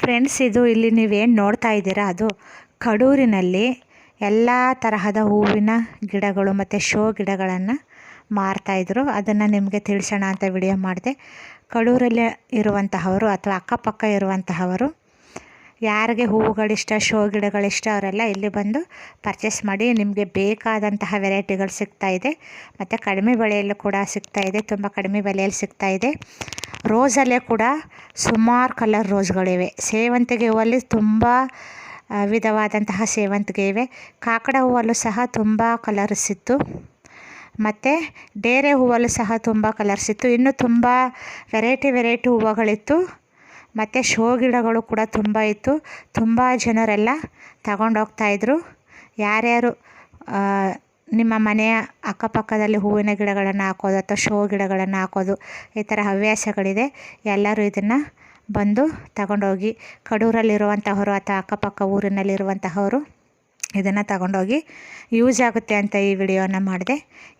Friends, ಇದು ಇಲ್ಲಿ ನೀವೇನು ನೋಡ್ತಾ ಇದ್ದೀರಾ ಅದು ಕಡೂರಿನಲ್ಲಿ ಎಲ್ಲ ತರಹದ ಹೂವಿನ ಗಿಡಗಳು ಮತ್ತು ಶೋ ಗಿಡಗಳನ್ನು ಮಾರ್ತಾಯಿದ್ರು. ಅದನ್ನು ನಿಮಗೆ ತಿಳಿಸೋಣ ಅಂತ ವಿಡಿಯೋ ಮಾಡಿದೆ. ಕಡೂರಲ್ಲಿ ಇರುವಂತಹವರು ಅಥವಾ ಅಕ್ಕಪಕ್ಕ ಇರುವಂತಹವರು ಯಾರಿಗೆ ಹೂವುಗಳಿಷ್ಟ, ಶೋ ಗಿಡಗಳಿಷ್ಟ ಅವರೆಲ್ಲ ಇಲ್ಲಿ ಬಂದು ಪರ್ಚೇಸ್ ಮಾಡಿ ನಿಮಗೆ ಬೇಕಾದಂತಹ ವೆರೈಟಿಗಳು ಸಿಗ್ತಾಯಿದೆ. ಮತ್ತು ಕಡಿಮೆ ಬೆಲೆಯಲ್ಲೂ ಕೂಡ ಸಿಗ್ತಾಯಿದೆ, ತುಂಬ ಕಡಿಮೆ ಬೆಲೆಯಲ್ಲಿ ಸಿಗ್ತಾಯಿದೆ. ರೋಸಲ್ಲೇ ಕೂಡ ಸುಮಾರು ಕಲರ್ ರೋಸ್ಗಳಿವೆ. ಸೇವಂತಿಗೆ ಹೂವಲ್ಲಿ ತುಂಬ ವಿಧವಾದಂತಹ ಸೇವಂತಿಗೆ ಇವೆ. ಕಾಕಡ ಹೂವಲ್ಲೂ ಸಹ ತುಂಬ ಕಲರ್ಸ್ ಇತ್ತು. ಮತ್ತು ಡೇರೆ ಹೂವಲ್ಲೂ ಸಹ ತುಂಬ ಕಲರ್ಸ್ ಇತ್ತು. ಇನ್ನೂ ತುಂಬ ವೆರೈಟಿ ಹೂವುಗಳಿತ್ತು. ಮತ್ತು ಶೋ ಗಿಡಗಳು ಕೂಡ ತುಂಬ ಇತ್ತು. ತುಂಬ ಜನರೆಲ್ಲ ತಗೊಂಡೋಗ್ತಾಯಿದ್ರು. ಯಾರ್ಯಾರು ನಿಮ್ಮ ಮನೆಯ ಅಕ್ಕಪಕ್ಕದಲ್ಲಿ ಹೂವಿನ ಗಿಡಗಳನ್ನು ಹಾಕೋದು ಅಥವಾ ಶೋ ಗಿಡಗಳನ್ನು ಹಾಕೋದು ಈ ಥರ ಹವ್ಯಾಸಗಳಿದೆ, ಎಲ್ಲರೂ ಇದನ್ನು ಬಂದು ತಗೊಂಡೋಗಿ ಕಡೂರಲ್ಲಿರುವಂತಹವರು ಅಥವಾ ಅಕ್ಕಪಕ್ಕ ಊರಿನಲ್ಲಿರುವಂತಹವರು ಇದನ್ನು ತಗೊಂಡೋಗಿ ಯೂಸ್ ಆಗುತ್ತೆ ಅಂತ ಈ ವಿಡಿಯೋನ ಮಾಡಿದೆ.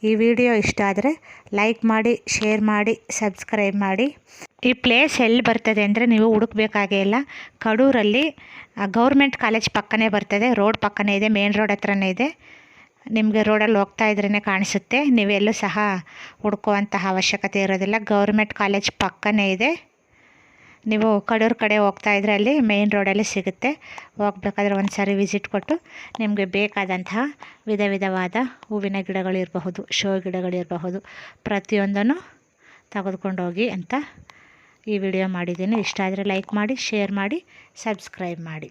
ಈ ವಿಡಿಯೋ ಇಷ್ಟ ಆದರೆ ಲೈಕ್ ಮಾಡಿ, ಶೇರ್ ಮಾಡಿ, ಸಬ್ಸ್ಕ್ರೈಬ್ ಮಾಡಿ. ಈ ಪ್ಲೇಸ್ ಎಲ್ಲಿ ಬರ್ತದೆ ಅಂದರೆ ನೀವು ಹುಡುಕಬೇಕಾಗೇ ಇಲ್ಲ. ಕಡೂರಲ್ಲಿ ಗೌರ್ಮೆಂಟ್ ಕಾಲೇಜ್ ಪಕ್ಕನೇ ಬರ್ತದೆ. ರೋಡ್ ಪಕ್ಕನೇ ಇದೆ, ಮೇನ್ ರೋಡ್ ಹತ್ರನೇ ಇದೆ. ನಿಮಗೆ ರೋಡಲ್ಲಿ ಹೋಗ್ತಾ ಇದ್ರೇ ಕಾಣಿಸುತ್ತೆ. ನೀವೆಲ್ಲೂ ಸಹ ಹುಡುಕುವಂತಹ ಅವಶ್ಯಕತೆ ಇರೋದಿಲ್ಲ. ಗೌರ್ಮೆಂಟ್ ಕಾಲೇಜ್ ಪಕ್ಕನೇ ಇದೆ. ನೀವು ಕಡೂರು ಕಡೆ ಹೋಗ್ತಾ ಇದ್ರೆ ಅಲ್ಲಿ ಮೇನ್ ರೋಡಲ್ಲಿ ಸಿಗುತ್ತೆ. ಹೋಗ್ಬೇಕಾದ್ರೆ ಒಂದು ಸಾರಿ ವಿಸಿಟ್ ಕೊಟ್ಟು ನಿಮಗೆ ಬೇಕಾದಂತಹ ವಿಧವಾದ ಹೂವಿನ ಗಿಡಗಳಿರಬಹುದು, ಶೋ ಗಿಡಗಳಿರಬಹುದು, ಪ್ರತಿಯೊಂದನ್ನು ತೆಗೆದುಕೊಂಡು ಹೋಗಿ ಅಂತ ಈ ವಿಡಿಯೋ ಮಾಡಿದ್ದೀನಿ. ಇಷ್ಟ ಆದರೆ ಲೈಕ್ ಮಾಡಿ, ಶೇರ್ ಮಾಡಿ, ಸಬ್ಸ್ಕ್ರೈಬ್ ಮಾಡಿ.